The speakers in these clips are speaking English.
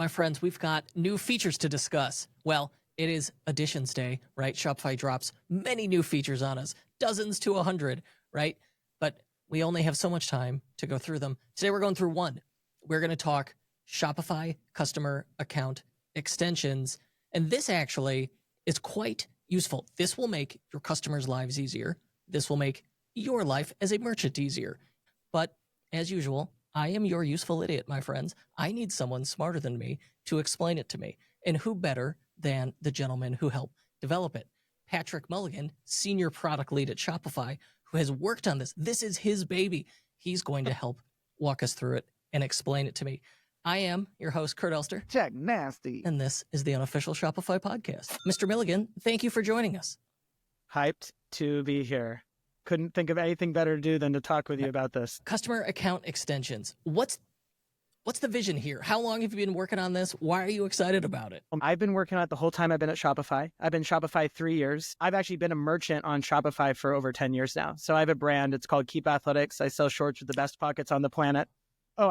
My friends, we've got new features to discuss. Well, it is Additions Day, right? Shopify drops many new features on us, dozens to 100, right? But we only have so much time to go through them. Today we're going through one. We're going to talk Shopify customer account extensions. And this actually is quite useful. This will make your customers' lives easier. This will make your life as a merchant easier. But as usual, I am your useful idiot, my friends. I need someone smarter than me to explain it to me. And who better than the gentleman who helped develop it? Patrick Millegan, senior product lead at Shopify, who has worked on this. This is his baby. He's going to help walk us through it and explain it to me. I am your host, Kurt Elster. Check nasty. And this is the Unofficial Shopify podcast. Mr. Millegan, thank you for joining us. Hyped to be here. Couldn't think of anything better to do than to talk with you about this. Customer account extensions. What's the vision here? How long have you been working on this? Why are you excited about it? I've been working on it the whole time I've been at Shopify. I've been Shopify 3 years. I've actually been a merchant on Shopify for over 10 years now. So I have a brand. It's called Keep Athletics. I sell shorts with the best pockets on the planet.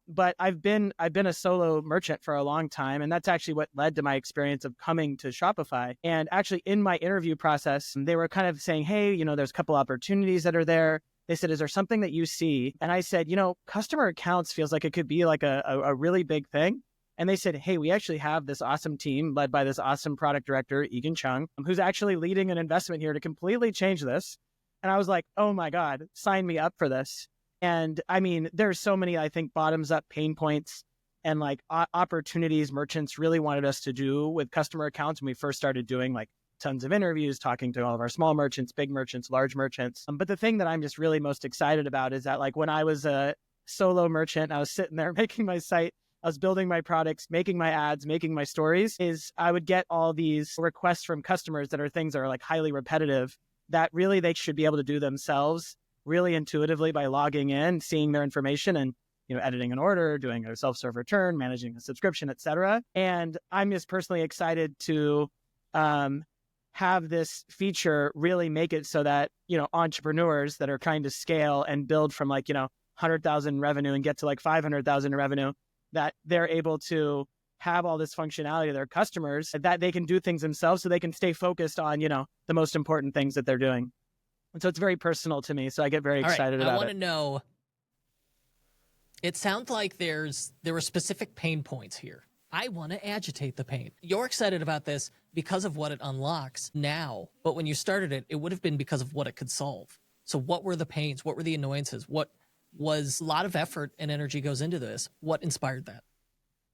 But I've been a solo merchant for a long time, and that's actually what led to my experience of coming to Shopify. And actually, in my interview process, they were kind of saying, "Hey, there's a couple opportunities that are there." They said, "Is there something that you see?" And I said, "Customer accounts feels like it could be like a really big thing." And they said, "Hey, we actually have this awesome team led by this awesome product director, Egan Chung, who's actually leading an investment here to completely change this." And I was like, "Oh my God, sign me up for this." And I mean, there's so many, I think, bottoms up pain points and like opportunities merchants really wanted us to do with customer accounts when we first started doing like tons of interviews, talking to all of our small merchants, big merchants, large merchants. But the thing that I'm just really most excited about is that like when I was a solo merchant, I was sitting there making my site, I was building my products, making my ads, making my stories, is I would get all these requests from customers that are things that are like highly repetitive that really they should be able to do themselves really intuitively by logging in, seeing their information and, editing an order, doing a self-serve return, managing a subscription, et cetera. And I'm just personally excited to have this feature really make it so that, entrepreneurs that are trying to scale and build from like, 100,000 revenue and get to like 500,000 revenue, that they're able to have all this functionality to their customers, that they can do things themselves so they can stay focused on, the most important things that they're doing. And so it's very personal to me, so I get very excited about it. I want to know, it sounds like there were specific pain points here. I want to agitate the pain. You're excited about this because of what it unlocks now, but when you started it, it would have been because of what it could solve. So what were the pains? What were the annoyances? What was a lot of effort and energy goes into this? What inspired that?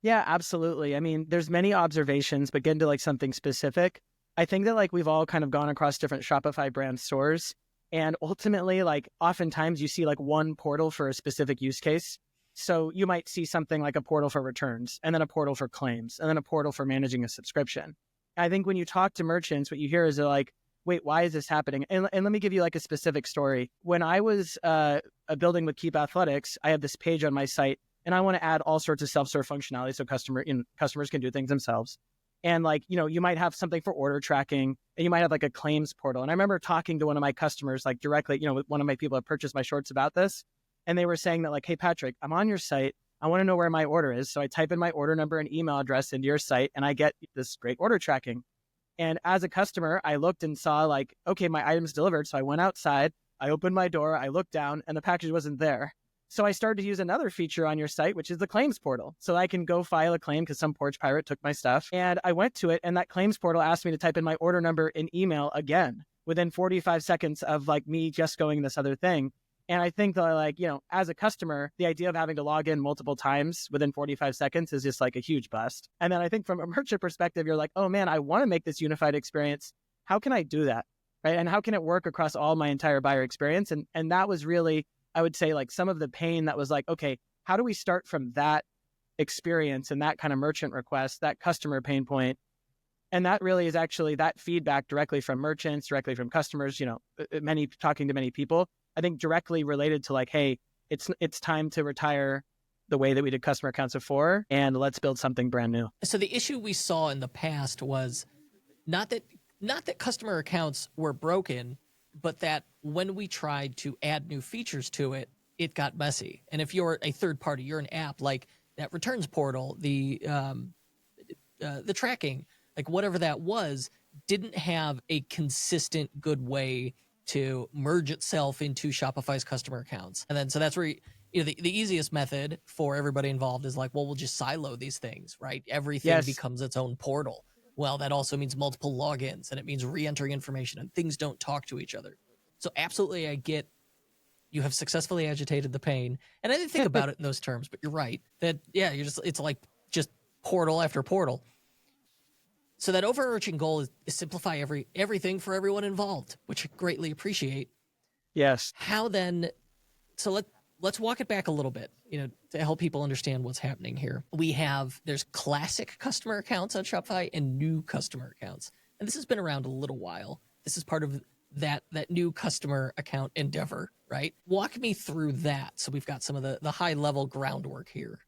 Yeah, absolutely. I mean, there's many observations, but getting to like something specific, I think that like we've all kind of gone across different Shopify brand stores. And ultimately, like oftentimes you see like one portal for a specific use case. So you might see something like a portal for returns, and then a portal for claims, and then a portal for managing a subscription. I think when you talk to merchants, what you hear is they're like, wait, why is this happening? And let me give you like a specific story. When I was building with Keep Athletics, I have this page on my site, and I want to add all sorts of self-serve functionality so customers can do things themselves. And like, you might have something for order tracking, and you might have like a claims portal. And I remember talking to one of my customers, like directly, one of my people that purchased my shorts about this. And they were saying that like, hey, Patrick, I'm on your site. I want to know where my order is. So I type in my order number and email address into your site, and I get this great order tracking. And as a customer, I looked and saw like, okay, my item's delivered. So I went outside, I opened my door, I looked down, and the package wasn't there. So I started to use another feature on your site, which is the claims portal. So I can go file a claim because some porch pirate took my stuff. And I went to it, and that claims portal asked me to type in my order number and email again within 45 seconds of like me just going this other thing. And I think that like, as a customer, the idea of having to log in multiple times within 45 seconds is just like a huge bust. And then I think from a merchant perspective, you're like, oh man, I want to make this unified experience. How can I do that? Right. And how can it work across all my entire buyer experience? And that was really, I would say like some of the pain that was like, okay, how do we start from that experience and that kind of merchant request, that customer pain point? And that really is actually that feedback directly from merchants, directly from customers, talking to many people, I think directly related to like, hey, it's time to retire the way that we did customer accounts before, and let's build something brand new. So the issue we saw in the past was not that customer accounts were broken, but that when we tried to add new features to it, it got messy. And if you're a third party, you're an app like that returns portal, the the tracking, like whatever that was, didn't have a consistent good way to merge itself into Shopify's customer accounts. And then so that's where the easiest method for everybody involved is like, well, we'll just silo these things, right? Everything becomes its own portal. Well, that also means multiple logins, and it means re-entering information, and things don't talk to each other. So absolutely, I get you have successfully agitated the pain. And I didn't think about it in those terms, but you're right. That, it's like just portal after portal. So that overarching goal is simplify everything for everyone involved, which I greatly appreciate. Yes. How then, so let's walk it back a little bit, to help people understand what's happening here. There's classic customer accounts on Shopify and new customer accounts. And this has been around a little while. This is part of that new customer account endeavor, right? Walk me through that. So we've got some of the high level groundwork here.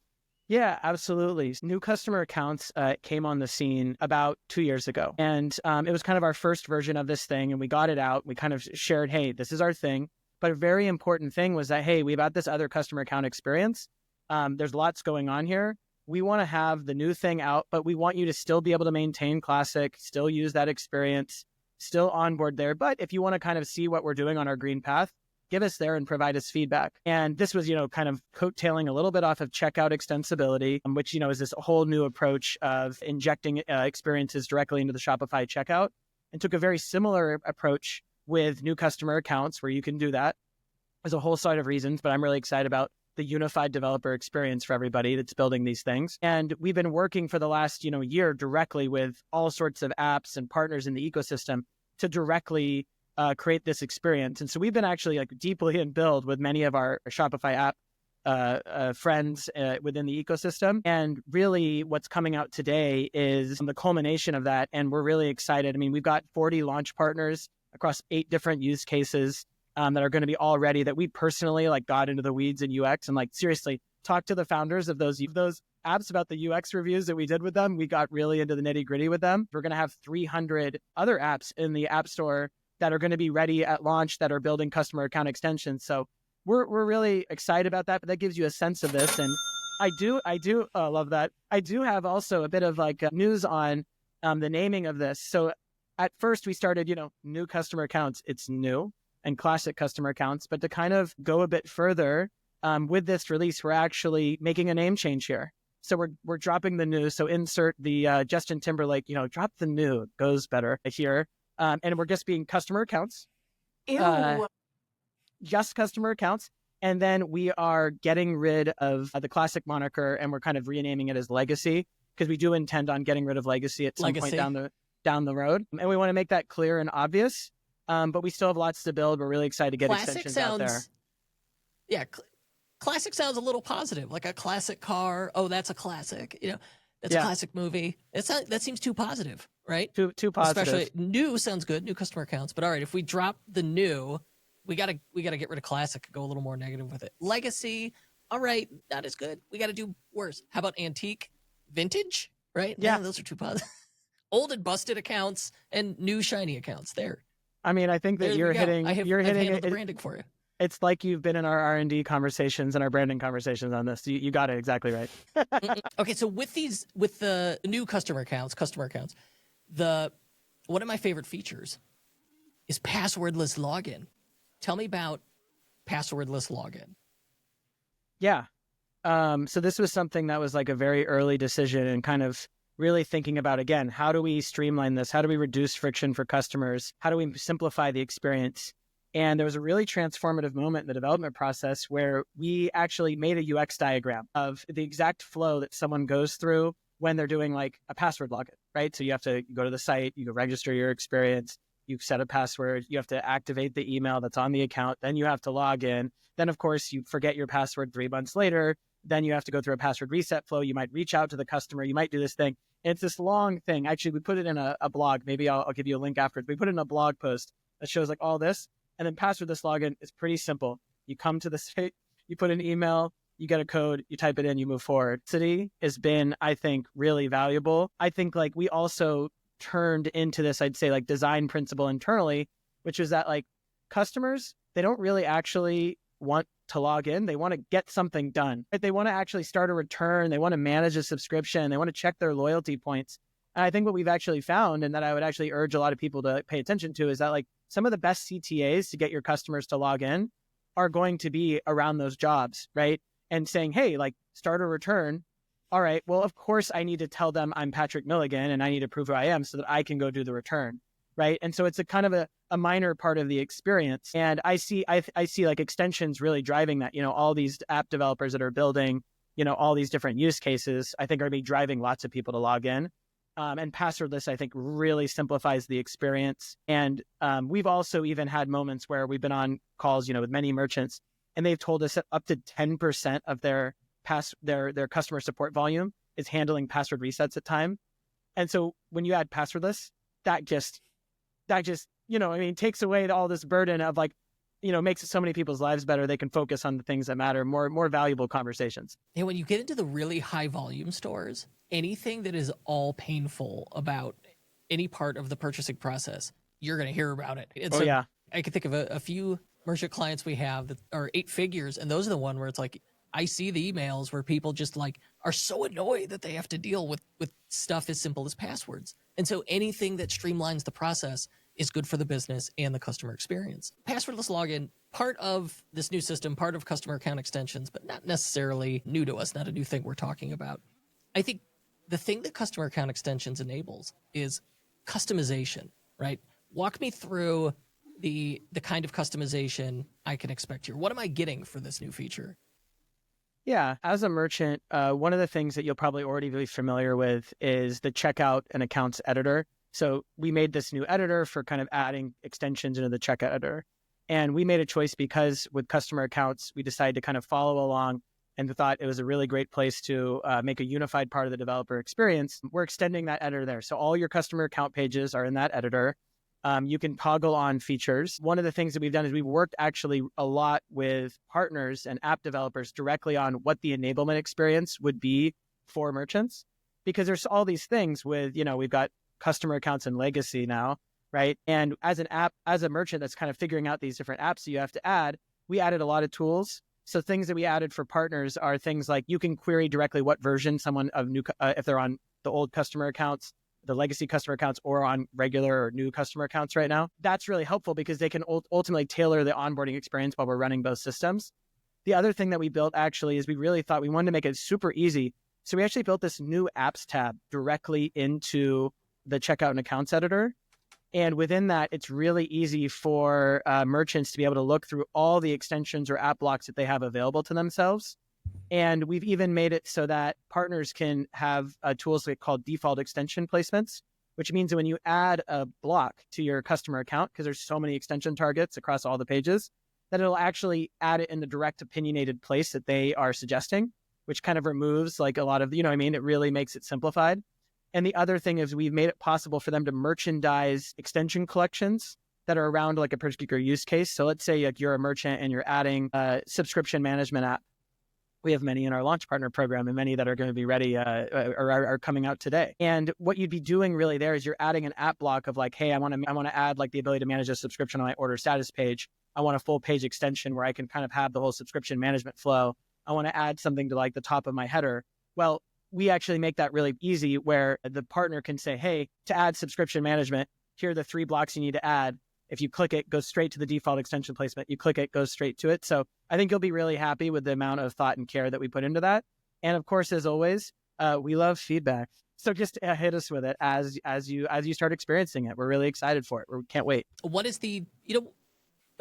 Yeah, absolutely. New customer accounts came on the scene about 2 years ago. And it was kind of our first version of this thing. And we got it out. We kind of shared, hey, this is our thing. But a very important thing was that, hey, we've got this other customer account experience. There's lots going on here. We want to have the new thing out, but we want you to still be able to maintain Classic, still use that experience, still onboard there. But if you want to kind of see what we're doing on our green path, give us there and provide us feedback. And this was, kind of coattailing a little bit off of checkout extensibility, which, is this whole new approach of injecting experiences directly into the Shopify checkout, and took a very similar approach with new customer accounts where you can do that. There's a whole set of reasons, but I'm really excited about the unified developer experience for everybody that's building these things. And we've been working for the last, year directly with all sorts of apps and partners in the ecosystem to directly create this experience. And so we've been actually deeply in build with many of our Shopify app friends within the ecosystem. And really what's coming out today is the culmination of that. And we're really excited. I mean, we've got 40 launch partners across 8 different use cases that are going to be all ready, that we personally got into the weeds in UX and seriously talked to the founders of those apps about the UX reviews that we did with them. We got really into the nitty gritty with them. We're going to have 300 other apps in the App Store that are going to be ready at launch that are building customer account extensions. So we're really excited about that, but that gives you a sense of this. And I do love that. I do have also a bit of news on the naming of this. So at first we started, new customer accounts, it's new, and classic customer accounts. But to kind of go a bit further with this release, we're actually making a name change here. So we're dropping the new. So insert the Justin Timberlake, drop the new, it goes better here. And we're just being customer accounts. Just customer accounts. And then we are getting rid of the classic moniker, and we're kind of renaming it as Legacy, because we do intend on getting rid of Legacy at some point down the road. And we want to make that clear and obvious. But we still have lots to build. We're really excited to get extensions out there. Yeah, classic sounds a little positive, like a classic car. Oh, that's a classic. That's a classic movie. That seems too positive, right? Too positive. Especially new sounds good, new customer accounts. But all right, if we drop the new, we gotta get rid of classic, go a little more negative with it. Legacy, all right, not as good. We got to do worse. How about antique, vintage? Right? Yeah, those are too positive. Old and busted accounts and new shiny accounts. There. I mean, I think that you're hitting. I've handled the branding for you. It's like you've been in our R&D conversations and our branding conversations on this. You got it exactly right. Okay, so with the new customer accounts, one of my favorite features is passwordless login. Tell me about passwordless login. Yeah. So this was something that was a very early decision, and kind of really thinking about, again, how do we streamline this? How do we reduce friction for customers? How do we simplify the experience? And there was a really transformative moment in the development process where we actually made a UX diagram of the exact flow that someone goes through when they're doing a password login, right? So you have to go to the site, you go register your experience, you set a password, you have to activate the email that's on the account, then you have to log in. Then, of course, you forget your password 3 months later. Then you have to go through a password reset flow. You might reach out to the customer. You might do this thing. And it's this long thing. Actually, we put it in a blog. Maybe I'll give you a link afterwards. We put it in a blog post that shows all this. And then passwordless login is pretty simple. You come to the site, you put an email, you get a code, you type it in, you move forward. City has been, I think, really valuable. I think we also turned into this, I'd say design principle internally, which is that customers, they don't really actually want to log in. They want to get something done. They want to actually start a return. They want to manage a subscription. They want to check their loyalty points. And I think what we've actually found, and that I would actually urge a lot of people to pay attention to, is that like some of the best CTAs to get your customers to log in are going to be around those jobs, right? And saying, hey, like start a return. All right, well, of course I need to tell them I'm Patrick Millegan and I need to prove who I am so that I can go do the return, right? And so it's a kind of a minor part of the experience. And I see like extensions really driving that, all these app developers that are building, all these different use cases, I think are going to be driving lots of people to log in. And passwordless, I think, really simplifies the experience. And we've also even had moments where we've been on calls, with many merchants, and they've told us that up to 10% of their customer support volume is handling password resets at time. And so when you add passwordless, that just takes away all this burden of like, makes so many people's lives better. They can focus on the things that matter, more valuable conversations. And when you get into the really high volume stores, anything that is all painful about any part of the purchasing process, you're going to hear about it. And so yeah. I can think of a few merchant clients we have that are 8 figures, and those are the one where it's like, I see the emails where people just like are so annoyed that they have to deal with stuff as simple as passwords. And so anything that streamlines the process is good for the business and the customer experience. Passwordless login, part of this new system, part of customer account extensions, but not necessarily new to us, not a new thing we're talking about. I think the thing that customer account extensions enables is customization, right? Walk me through the kind of customization I can expect here. What am I getting for this new feature? Yeah, as a merchant, one of the things that you'll probably already be familiar with is the checkout and accounts editor. So we made this new editor for kind of adding extensions into the checkout editor. And we made a choice because with customer accounts, we decided to kind of follow along and thought it was a really great place to make a unified part of the developer experience. We're extending that editor there. So all your customer account pages are in that editor. You can toggle on features. One of the things that we've done is we've worked actually a lot with partners and app developers directly on what the enablement experience would be for merchants, because there's all these things with, we've got customer accounts and legacy now, right? And as a merchant that's kind of figuring out these different apps that you have to add, we added a lot of tools. So things that we added for partners are things like you can query directly what version someone of new, if they're on the old customer accounts, the legacy customer accounts, or on regular or new customer accounts right now. That's really helpful because they can ultimately tailor the onboarding experience while we're running both systems. The other thing that we built actually is we really thought we wanted to make it super easy. So we actually built this new apps tab directly into the checkout and accounts editor. And within that, it's really easy for merchants to be able to look through all the extensions or app blocks that they have available to themselves. And we've even made it so that partners can have tools called default extension placements, which means that when you add a block to your customer account, because there's so many extension targets across all the pages, that it'll actually add it in the direct opinionated place that they are suggesting, which kind of removes like a lot of, it really makes it simplified. And the other thing is we've made it possible for them to merchandise extension collections that are around like a particular use case. So let's say like you're a merchant and you're adding a subscription management app. We have many in our launch partner program and many that are going to be ready or are coming out today. And what you'd be doing really there is you're adding an app block of like, hey, I want to add like the ability to manage a subscription on my order status page. I want a full page extension where I can kind of have the whole subscription management flow. I want to add something to like the top of my header. Well, we actually make that really easy where the partner can say, hey, to add subscription management, here are the 3 blocks you need to add. If you click it, goes straight to the default extension placement. You click it, goes straight to it. So I think you'll be really happy with the amount of thought and care that we put into that. And of course, as always, we love feedback. So just hit us with it as you start experiencing it. We're really excited for it. We can't wait. What is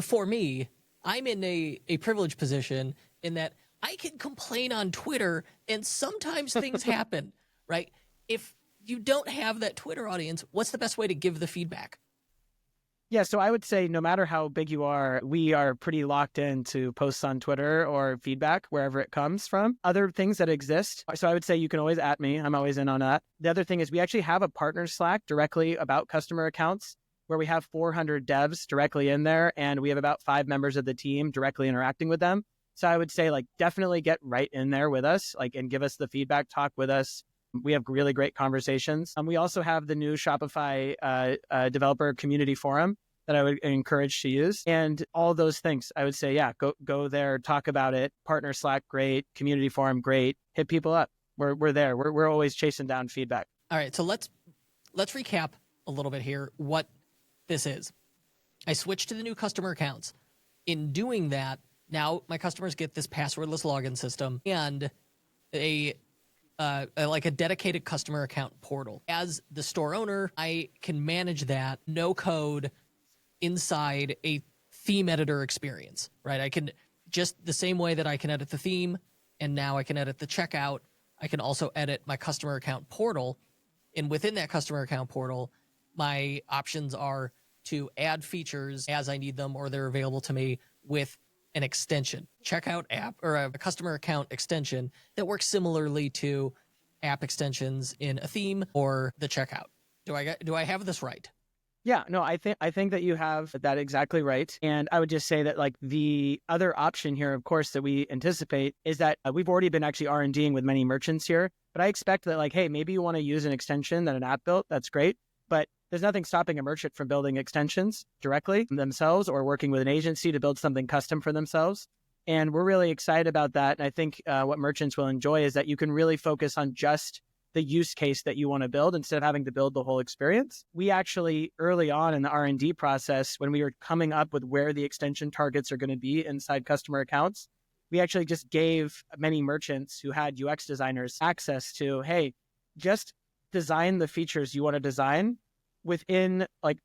for me, I'm in a privileged position in that I can complain on Twitter and sometimes things happen, right? If you don't have that Twitter audience, what's the best way to give the feedback? Yeah, so I would say no matter how big you are, we are pretty locked into posts on Twitter or feedback, wherever it comes from. Other things that exist. So I would say you can always @ me. I'm always in on that. The other thing is we actually have a partner Slack directly about customer accounts where we have 400 devs directly in there. And we have about 5 members of the team directly interacting with them. So I would say like definitely get right in there with us, like, and give us the feedback, talk with us. We have really great conversations. We also have the new Shopify developer community forum that I would encourage to use. And all those things, I would say, yeah, go there, talk about it. Partner Slack, great. Community forum, great. Hit people up. We're there. We're always chasing down feedback. All right, so let's recap a little bit here what this is. I switched to the new customer accounts. In doing that, now my customers get this passwordless login system and a dedicated customer account portal. As the store owner, I can manage that no code inside a theme editor experience, right? I can just the same way that I can edit the theme and now I can edit the checkout, I can also edit my customer account portal. And within that customer account portal, my options are to add features as I need them or they're available to me with an extension, checkout app or a customer account extension that works similarly to app extensions in a theme or the checkout. Do I have this right? Yeah, no, I think that you have that exactly right. And I would just say that like the other option here, of course, that we anticipate is that we've already been actually R&Ding with many merchants here. But I expect that like, hey, maybe you want to use an extension that an app built. That's great. But there's nothing stopping a merchant from building extensions directly themselves or working with an agency to build something custom for themselves. And we're really excited about that. And I think what merchants will enjoy is that you can really focus on just the use case that you want to build instead of having to build the whole experience. We actually, early on in the R&D process, when we were coming up with where the extension targets are going to be inside customer accounts, we actually just gave many merchants who had UX designers access to, hey, just design the features you want to design within, like,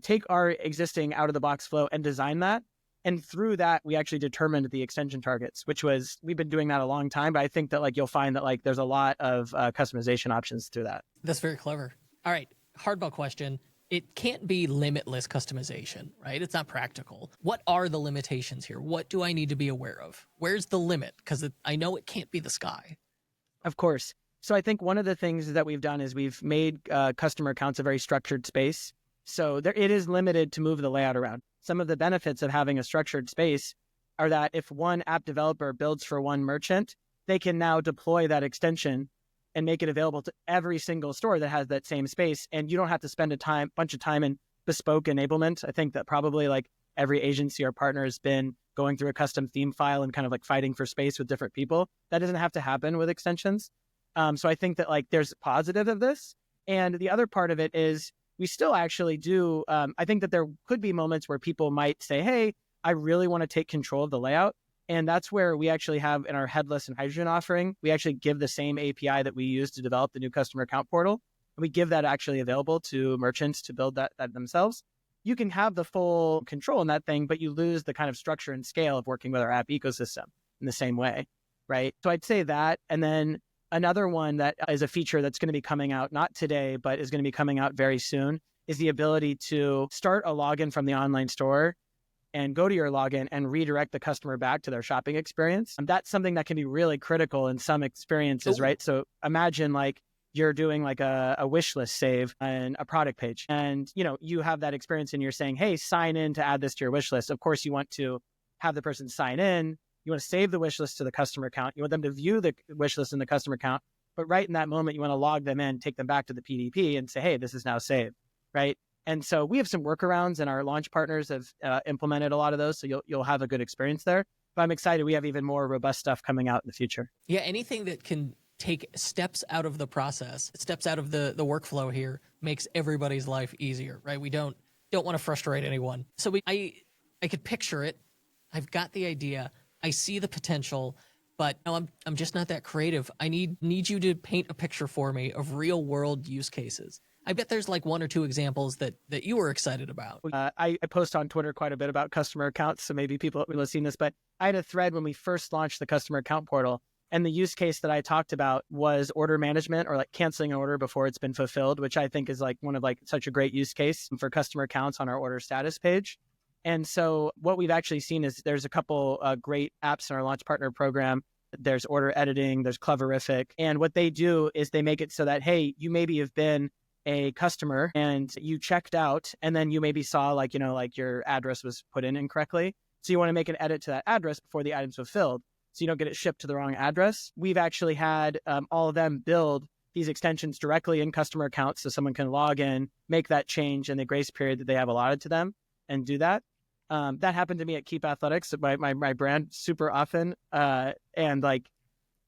take our existing out-of-the-box flow and design that. And through that, we actually determined the extension targets, which was, we've been doing that a long time, but I think that like you'll find that like there's a lot of customization options through that. That's very clever. All right, hardball question. It can't be limitless customization, right? It's not practical. What are the limitations here? What do I need to be aware of? Where's the limit? Because I know it can't be the sky. Of course. So I think one of the things that we've done is we've made customer accounts a very structured space. So it is limited to move the layout around. Some of the benefits of having a structured space are that if one app developer builds for one merchant, they can now deploy that extension and make it available to every single store that has that same space. And you don't have to spend a bunch of time in bespoke enablement. I think that probably like every agency or partner has been going through a custom theme file and kind of like fighting for space with different people. That doesn't have to happen with extensions. So I think that like there's positive of this. And the other part of it is we still actually do. I think that there could be moments where people might say, hey, I really want to take control of the layout. And that's where we actually have in our headless and hydrogen offering, we actually give the same API that we use to develop the new customer account portal. And we give that actually available to merchants to build that themselves. You can have the full control in that thing, but you lose the kind of structure and scale of working with our app ecosystem in the same way, right? So I'd say that. And then another one that is a feature that's going to be coming out, not today, but is going to be coming out very soon, is the ability to start a login from the online store and go to your login and redirect the customer back to their shopping experience. And that's something that can be really critical in some experiences, right? So imagine like you're doing like a wish list save and a product page, and you have that experience and you're saying, hey, sign in to add this to your wish list. Of course, you want to have the person sign in. You want to save the wish list to the customer account. You want them to view the wish list in the customer account. But right in that moment, you want to log them in, take them back to the PDP and say, hey, this is now saved, right? And so we have some workarounds and our launch partners have implemented a lot of those. So you'll have a good experience there. But I'm excited. We have even more robust stuff coming out in the future. Yeah, anything that can take steps out of the process, steps out of the workflow here makes everybody's life easier, right? We don't want to frustrate anyone. So I could picture it. I've got the idea. I see the potential, but no, I'm just not that creative. I need you to paint a picture for me of real world use cases. I bet there's like one or two examples that you were excited about. I post on Twitter quite a bit about customer accounts, so maybe people will have seen this, but I had a thread when we first launched the customer account portal, and the use case that I talked about was order management, or like canceling an order before it's been fulfilled, which I think is like one of like such a great use case for customer accounts on our order status page. And so what we've actually seen is there's a couple great apps in our launch partner program. There's order editing, there's Cleverific. And what they do is they make it so that, hey, you maybe have been a customer and you checked out, and then you maybe saw like your address was put in incorrectly. So you want to make an edit to that address before the item's fulfilled, so you don't get it shipped to the wrong address. We've actually had all of them build these extensions directly in customer accounts so someone can log in, make that change in the grace period that they have allotted to them. and do that. That happened to me at Keep Athletics, my brand, super often. And like,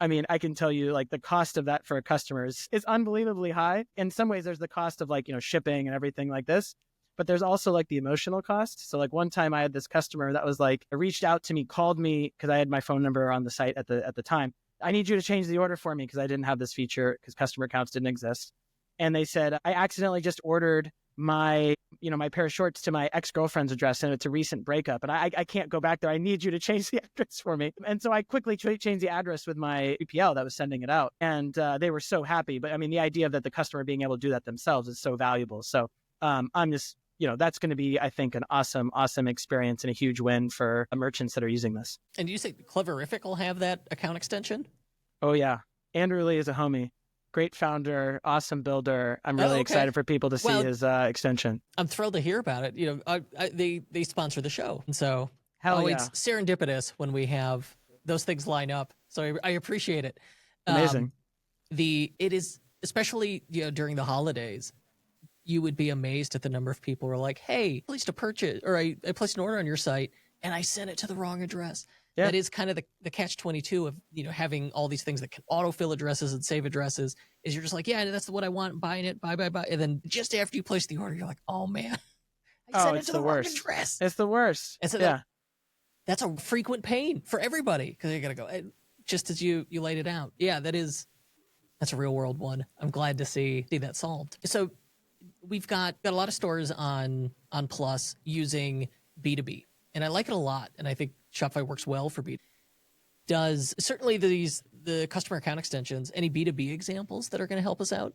I mean, I can tell you like the cost of that for a customer is unbelievably high. In some ways, there's the cost of like, shipping and everything like this, but there's also like the emotional cost. So like one time I had this customer that was like, reached out to me, called me because I had my phone number on the site at the time. I need you to change the order for me because I didn't have this feature because customer accounts didn't exist. And they said, I accidentally just ordered my pair of shorts to my ex-girlfriend's address and it's a recent breakup and I can't go back there. I need you to change the address for me. And so I quickly changed the address with my 3PL that was sending it out. And they were so happy. But I mean, the idea of that the customer being able to do that themselves is so valuable. So I'm just, that's going to be, I think, an awesome experience and a huge win for merchants that are using this. And do you say Cleverific will have that account extension? Oh, yeah. Andrew Lee is a homie. Great founder, awesome builder. I'm really excited for people to see his extension. I'm thrilled to hear about it. They sponsor the show. And so it's serendipitous when we have those things line up. So I appreciate it. Amazing. It is, especially during the holidays, you would be amazed at the number of people who are like, hey, I placed a purchase or I placed an order on your site and I sent it to the wrong address. Yeah. That is kind of the catch-22 of having all these things that can autofill addresses and save addresses. Is you're just like, yeah, that's what I want, I'm buying it, buy, and then just after you place the order, you're like, oh man, I sent it to the wrong address. It's the worst. And so that's a frequent pain for everybody because you gotta go just as you laid it out. Yeah, that's a real world one. I'm glad to see that solved. So we've got a lot of stores on Plus using B2B, and I like it a lot, and I think Shopify works well for B2B. Does certainly the customer account extensions, any B2B examples that are going to help us out?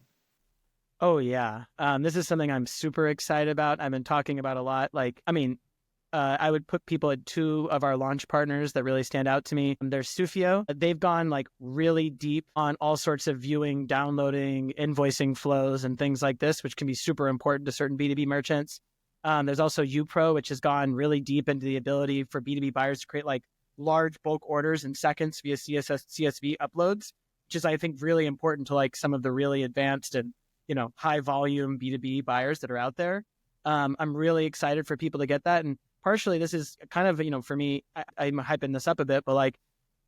Oh, yeah. This is something I'm super excited about. I've been talking about a lot. I would put people at two of our launch partners that really stand out to me. There's Sufio. They've gone like really deep on all sorts of viewing, downloading, invoicing flows and things like this, which can be super important to certain B2B merchants. There's also UPro, which has gone really deep into the ability for B2B buyers to create like large bulk orders in seconds via CSV uploads, which is, I think, really important to like some of the really advanced and, high volume B2B buyers that are out there. I'm really excited for people to get that. And partially this is kind of, for me, I'm hyping this up a bit, but like,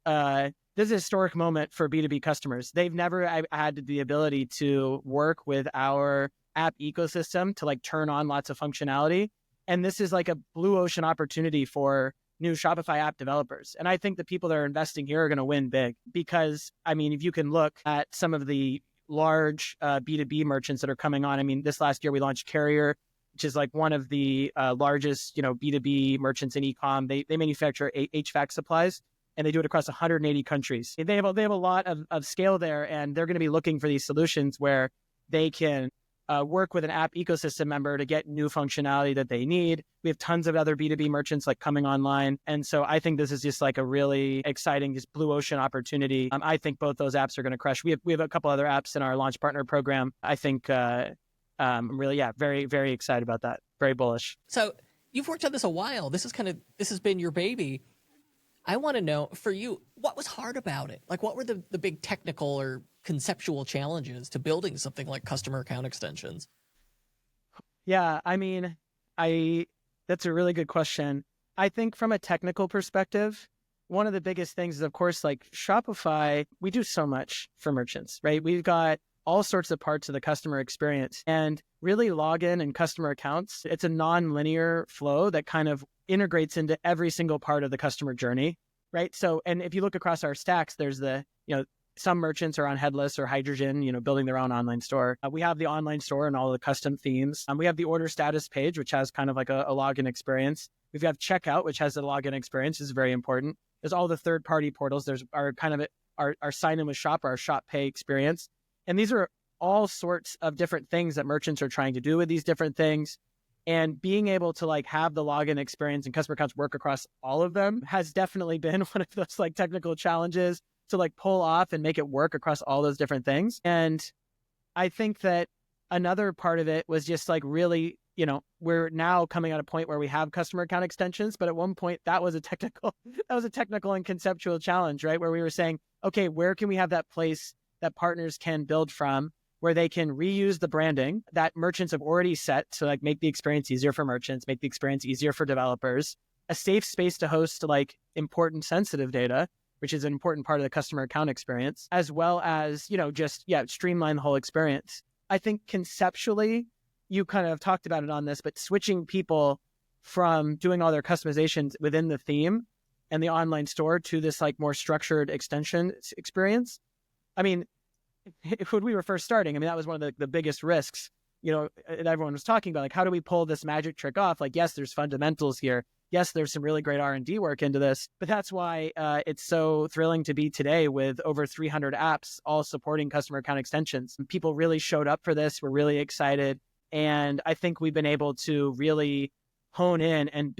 this is a historic moment for B2B customers. They've never had the ability to work with our app ecosystem to like turn on lots of functionality. And this is like a blue ocean opportunity for new Shopify app developers. And I think the people that are investing here are going to win big because, I mean, if you can look at some of the large B2B merchants that are coming on, I mean, this last year we launched Carrier, which is like one of the largest, B2B merchants in e-com. They manufacture HVAC supplies and they do it across 180 countries. They have a lot of scale there, and they're going to be looking for these solutions where they can work with an app ecosystem member to get new functionality that they need. We have tons of other B2B merchants like coming online. And so I think this is just like a really exciting, just blue ocean opportunity. I think both those apps are going to crush. We have a couple other apps in our launch partner program. I think I'm really, very, very excited about that. Very bullish. So you've worked on this a while. This has been your baby. I want to know for you, what was hard about it? Like what were the big technical or conceptual challenges to building something like customer account extensions? Yeah, I mean, that's a really good question. I think from a technical perspective, one of the biggest things is, of course, like Shopify, we do so much for merchants, right? We've got all sorts of parts of the customer experience, and really login and customer accounts, it's a non-linear flow that kind of integrates into every single part of the customer journey, right? So, and if you look across our stacks, there's some merchants are on headless or hydrogen, building their own online store. We have the online store and all the custom themes. We have the order status page, which has kind of like a login experience. We've got checkout, which has a login experience, is very important. There's all the third-party portals. There's our sign in with Shop, our Shop Pay experience. And these are all sorts of different things that merchants are trying to do with these different things. And being able to like have the login experience and customer accounts work across all of them has definitely been one of those like technical challenges to like pull off and make it work across all those different things. And I think that another part of it was just like really, we're now coming at a point where we have customer account extensions, but at one point that was a technical and conceptual challenge, right? Where we were saying, okay, where can we have that place that partners can build from? where they can reuse the branding that merchants have already set to like make the experience easier for merchants, make the experience easier for developers, a safe space to host like important sensitive data, which is an important part of the customer account experience, as well as, streamline the whole experience. I think conceptually, you kind of talked about it on this, but switching people from doing all their customizations within the theme and the online store to this like more structured extension experience. I mean, when we were first starting, that was one of the biggest risks, and everyone was talking about like, how do we pull this magic trick off? Like, yes, there's fundamentals here. Yes, there's some really great R&D work into this, but that's why it's so thrilling to be today with over 300 apps all supporting customer account extensions. People really showed up for this. We're really excited. And I think we've been able to really hone in and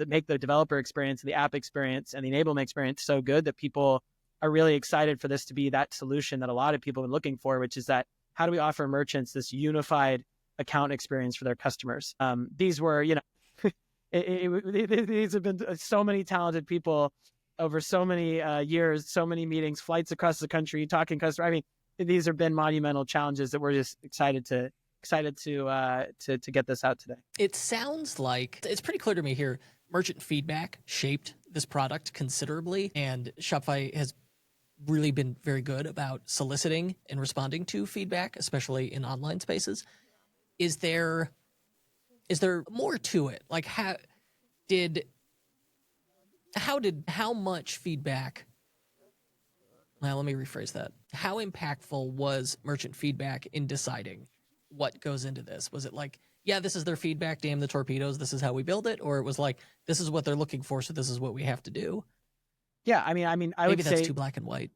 make the developer experience, the app experience, and the enablement experience so good that people are really excited for this to be that solution that a lot of people have been looking for, which is that how do we offer merchants this unified account experience for their customers? These were, these have been so many talented people over so many years, so many meetings, flights across the country, talking customer. These have been monumental challenges that we're just excited to get this out today. It sounds like it's pretty clear to me here. Merchant feedback shaped this product considerably, and Shopify has really been very good about soliciting and responding to feedback, especially in online spaces. Is there more to it? Like how much feedback? Well, let me rephrase that. How impactful was merchant feedback in deciding what goes into this? Was it like, yeah, this is their feedback, damn the torpedoes, this is how we build it? Or it was like, this is what they're looking for, so this is what we have to do? Yeah, I would say that's too black and white.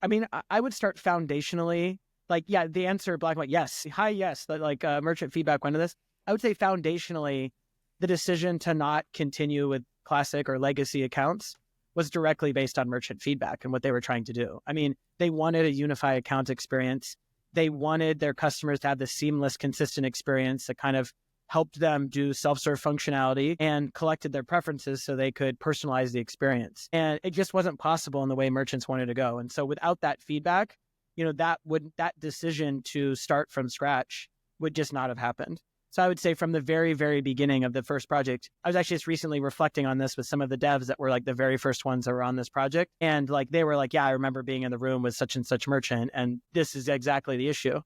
I would start foundationally, like, yeah, the answer black and white, yes. Hi, yes, like merchant feedback went into this. I would say foundationally, the decision to not continue with classic or legacy accounts was directly based on merchant feedback and what they were trying to do. They wanted a unified account experience. They wanted their customers to have the seamless, consistent experience that kind of helped them do self-serve functionality and collected their preferences so they could personalize the experience. And it just wasn't possible in the way merchants wanted to go. And so without that feedback, that decision to start from scratch would just not have happened. So I would say from the very, very beginning of the first project, I was actually just recently reflecting on this with some of the devs that were like the very first ones that were on this project. And like, they were like, yeah, I remember being in the room with such and such merchant, and this is exactly the issue.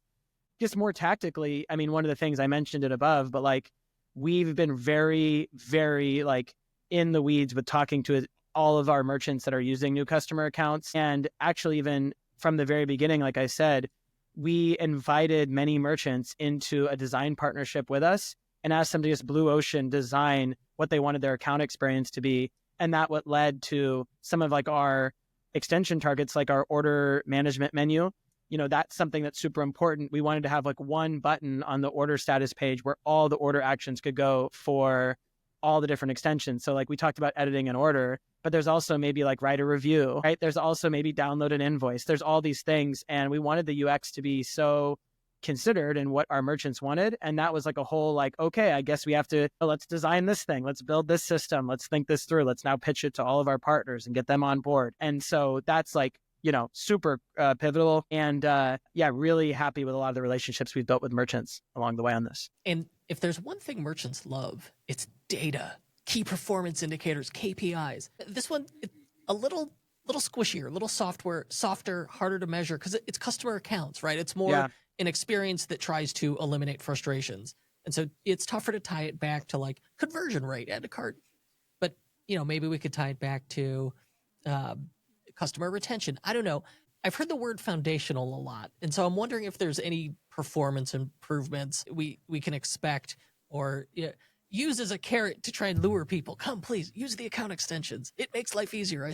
Just more tactically, one of the things I mentioned it above, but like, we've been very, very like in the weeds with talking to all of our merchants that are using new customer accounts. And actually even from the very beginning, like I said, we invited many merchants into a design partnership with us and asked them to just blue ocean design what they wanted their account experience to be. And that what led to some of like our extension targets, like our order management menu. That's something that's super important. We wanted to have like one button on the order status page where all the order actions could go for all the different extensions. So like we talked about editing an order, but there's also maybe like write a review, right? There's also maybe download an invoice. There's all these things. And we wanted the UX to be so considered in what our merchants wanted. And that was like a whole like, okay, I guess we have to, let's design this thing. Let's build this system. Let's think this through. Let's now pitch it to all of our partners and get them on board. And so that's like, super pivotal. And really happy with a lot of the relationships we've built with merchants along the way on this. And if there's one thing merchants love, it's data, key performance indicators, KPIs. This one, a little squishier, a little softer, harder to measure because it's customer accounts, right? It's more an experience that tries to eliminate frustrations. And so it's tougher to tie it back to like conversion rate, add to cart. But, maybe we could tie it back to customer retention. I don't know. I've heard the word foundational a lot. And so I'm wondering if there's any performance improvements we can expect or use as a carrot to try and lure people. Come, please, use the account extensions. It makes life easier.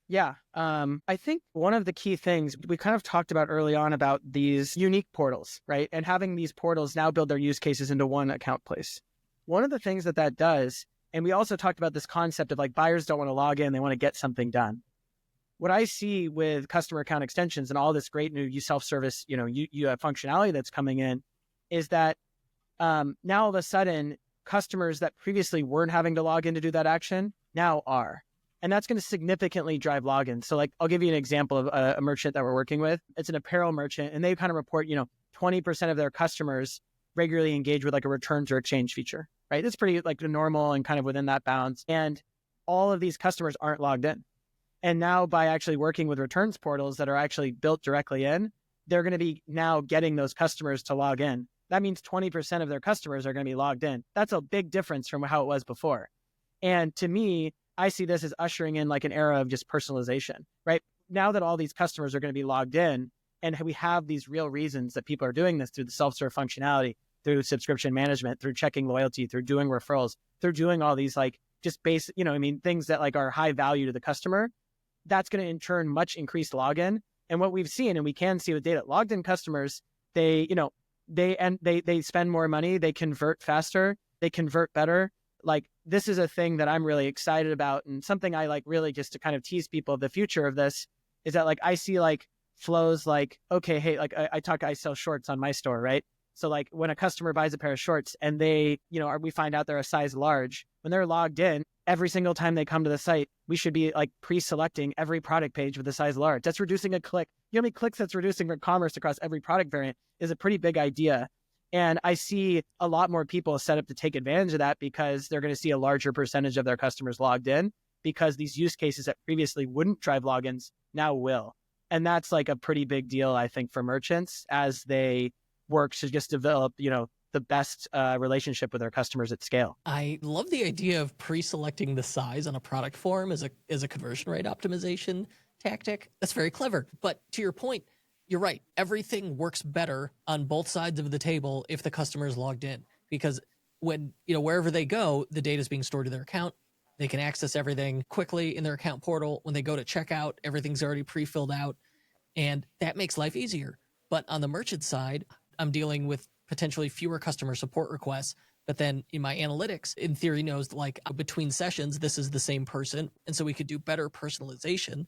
Yeah. I think one of the key things we kind of talked about early on about these unique portals, right? And having these portals now build their use cases into one account place. One of the things that does, and we also talked about this concept of like buyers don't want to log in, they want to get something done. What I see with customer account extensions and all this great new self-service, you have functionality that's coming in is that now all of a sudden customers that previously weren't having to log in to do that action now are. And that's going to significantly drive logins. So like, I'll give you an example of a merchant that we're working with. It's an apparel merchant and they kind of report, 20% of their customers regularly engage with like a returns or exchange feature, right? It's pretty like normal and kind of within that bounds. And all of these customers aren't logged in. And now by actually working with returns portals that are actually built directly in, they're going to be now getting those customers to log in. That means 20% of their customers are going to be logged in. That's a big difference from how it was before. And to me, I see this as ushering in like an era of just personalization, right? Now that all these customers are going to be logged in and we have these real reasons that people are doing this through the self-serve functionality, through subscription management, through checking loyalty, through doing referrals, through doing all these like just basic, things that like are high value to the customer, that's going to in turn much increased login. And what we've seen, and we can see with data, logged in customers, they spend more money, they convert faster, they convert better. Like this is a thing that I'm really excited about, and something I like really just to kind of tease people of the future of this is that like I see like flows like, okay, hey, like I sell shorts on my store, right? So like when a customer buys a pair of shorts and they, we find out they're a size large, when they're logged in, every single time they come to the site, we should be like pre-selecting every product page with a size large. That's reducing a click. You know how many clicks that's reducing for commerce across every product variant is a pretty big idea. And I see a lot more people set up to take advantage of that because they're going to see a larger percentage of their customers logged in because these use cases that previously wouldn't drive logins now will. And that's like a pretty big deal, I think, for merchants as they work to just develop, the best relationship with their customers at scale. I love the idea of pre-selecting the size on a product form as a conversion rate optimization tactic. That's very clever. But to your point, you're right. Everything works better on both sides of the table if the customer is logged in, because when, wherever they go, the data is being stored to their account. They can access everything quickly in their account portal. When they go to checkout, everything's already pre-filled out, and that makes life easier. But on the merchant side, I'm dealing with potentially fewer customer support requests, but then in my analytics, in theory, knows like between sessions, this is the same person. And so we could do better personalization.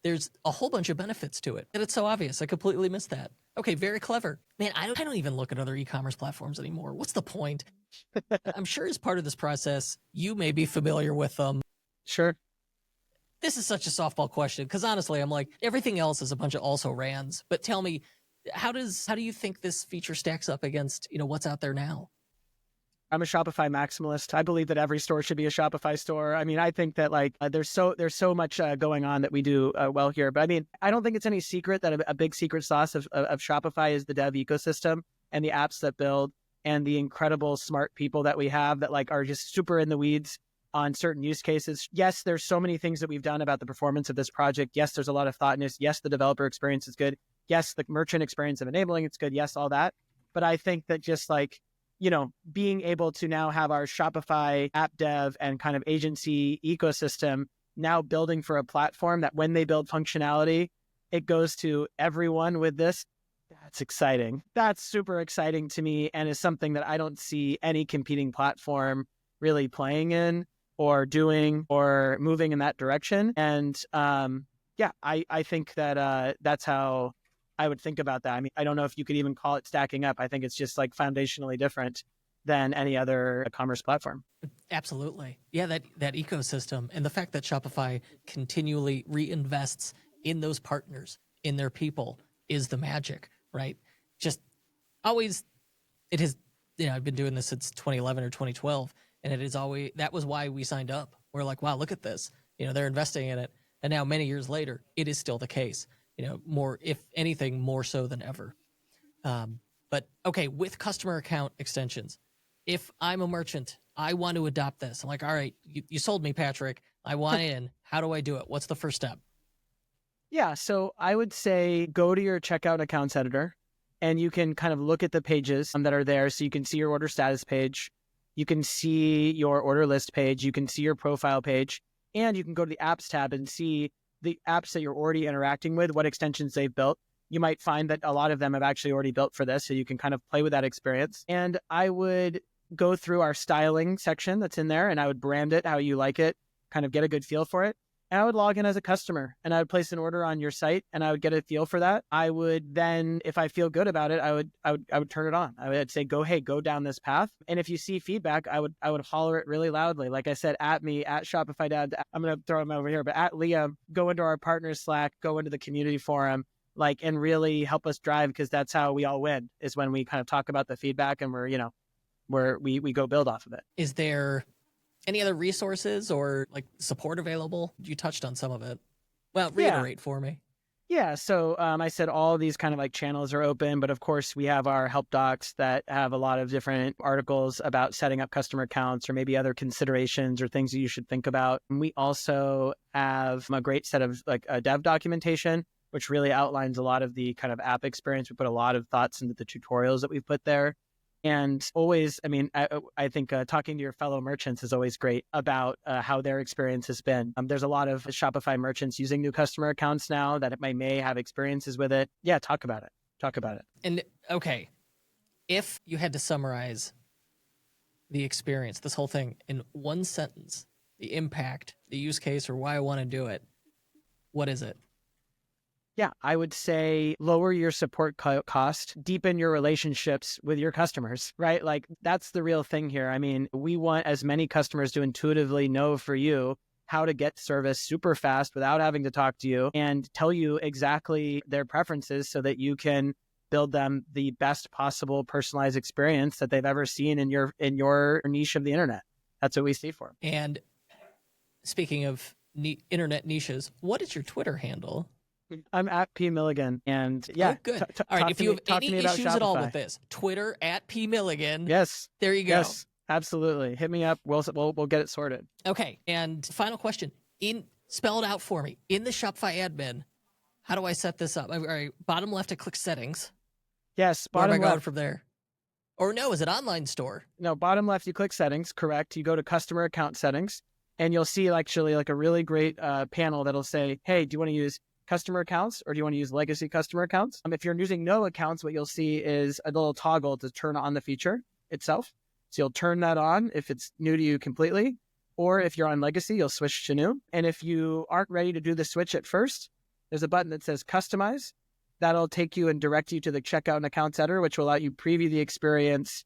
There's a whole bunch of benefits to it. And it's so obvious. I completely missed that. Okay, very clever. Man, I don't even look at other e-commerce platforms anymore. What's the point? I'm sure as part of this process, you may be familiar with them. Sure. This is such a softball question because honestly, I'm like, everything else is a bunch of also rans. But tell me, how do you think this feature stacks up against, what's out there now? I'm a Shopify maximalist. I believe that every store should be a Shopify store. I mean, I think that like there's so much going on that we do well here. But I mean, I don't think it's any secret that a big secret sauce of Shopify is the dev ecosystem and the apps that build and the incredible smart people that we have that like are just super in the weeds on certain use cases. Yes, there's so many things that we've done about the performance of this project. Yes, there's a lot of thought in this. Yes, the developer experience is good. Yes, the merchant experience of enabling it's good. Yes, all that. But I think that just like, being able to now have our Shopify app dev and kind of agency ecosystem now building for a platform that when they build functionality, it goes to everyone with this. That's exciting. That's super exciting to me and is something that I don't see any competing platform really playing in or doing or moving in that direction. And I think that that's how I would think about that. I mean, I don't know if you could even call it stacking up. I think it's just like foundationally different than any other commerce platform. Absolutely. Yeah, that ecosystem and the fact that Shopify continually reinvests in those partners, in their people, is the magic, right? Just always, it has, I've been doing this since 2011 or 2012, and it is always, that was why we signed up. We're like, wow, look at this. They're investing in it. And now many years later, it is still the case. More, if anything, more so than ever. But okay, with customer account extensions, if I'm a merchant, I want to adopt this. I'm like, all right, you sold me, Patrick. I want in. How do I do it? What's the first step? Yeah, so I would say go to your checkout accounts editor and you can kind of look at the pages that are there. So you can see your order status page. You can see your order list page. You can see your profile page. And you can go to the apps tab and see the apps that you're already interacting with, what extensions they've built. You might find that a lot of them have actually already built for this, so you can kind of play with that experience. And I would go through our styling section that's in there, and I would brand it how you like it, kind of get a good feel for it. And I would log in as a customer, and I would place an order on your site, and I would get a feel for that. I would then, if I feel good about it, I would turn it on. I would say, go down this path. And if you see feedback, I would holler it really loudly. Like I said, at me, at Shopify Dad, I'm going to throw them over here, but at Liam, go into our partner Slack, go into the community forum, like, and really help us drive, because that's how we all win, is when we kind of talk about the feedback and we go build off of it. Is there any other resources or like support available? You touched on some of it. Well, reiterate for me. Yeah. So I said all these kind of like channels are open, but of course we have our help docs that have a lot of different articles about setting up customer accounts or maybe other considerations or things that you should think about. And we also have a great set of like a dev documentation, which really outlines a lot of the kind of app experience. We put a lot of thoughts into the tutorials that we've put there. And always, I mean, I think talking to your fellow merchants is always great about how their experience has been. There's a lot of Shopify merchants using new customer accounts now that may have experiences with it. Yeah, talk about it. And okay, if you had to summarize the experience, this whole thing, in one sentence, the impact, the use case, or why I want to do it, what is it? Yeah, I would say lower your support cost, deepen your relationships with your customers, right? Like that's the real thing here. I mean, we want as many customers to intuitively know for you how to get service super fast without having to talk to you, and tell you exactly their preferences so that you can build them the best possible personalized experience that they've ever seen in your niche of the internet. That's what we see for them. And speaking of internet niches, what is your Twitter handle? I'm at P Millegan, and yeah. Oh, good. All right. If you have any issues at all with this, Twitter at P Millegan. Yes. There you go. Yes, absolutely. Hit me up. We'll get it sorted. Okay. And final question. Spell it out for me. In the Shopify admin, how do I set this up? All right. Bottom left, I click settings. Yes. Bottom Where am I going left from there? Or no, is it online store? No, bottom left, you click settings. Correct. You go to customer account settings, and you'll see actually like a really great panel that'll say, hey, do you want to use customer accounts or do you want to use legacy customer accounts? If you're using no accounts, what you'll see is a little toggle to turn on the feature itself. So you'll turn that on if it's new to you completely, or if you're on legacy, you'll switch to new. And if you aren't ready to do the switch at first, there's a button that says customize. That'll take you and direct you to the checkout and accounts editor, which will allow you preview the experience,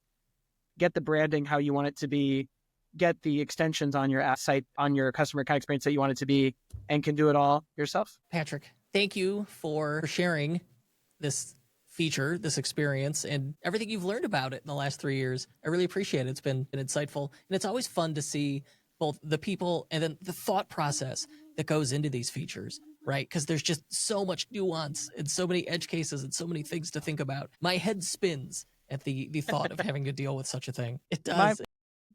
get the branding how you want it to be, get the extensions on your app site, on your customer account experience that you want it to be, and can do it all yourself. Patrick, thank you for sharing this feature, this experience, and everything you've learned about it in the last 3 years. I really appreciate it. It's been insightful, and it's always fun to see both the people and then the thought process that goes into these features, right? Because there's just so much nuance and so many edge cases and so many things to think about. My head spins at the thought of having to deal with such a thing. It does.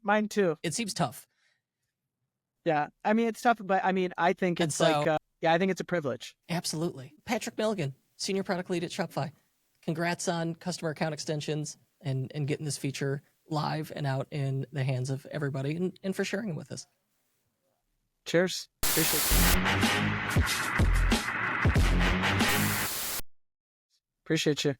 Mine too. It seems tough. Yeah. I mean, it's tough, but I mean, I think it's I think it's a privilege. Absolutely. Patrick Millegan, Senior Product Lead at Shopify. Congrats on customer account extensions and getting this feature live and out in the hands of everybody, and for sharing it with us. Cheers. Appreciate you.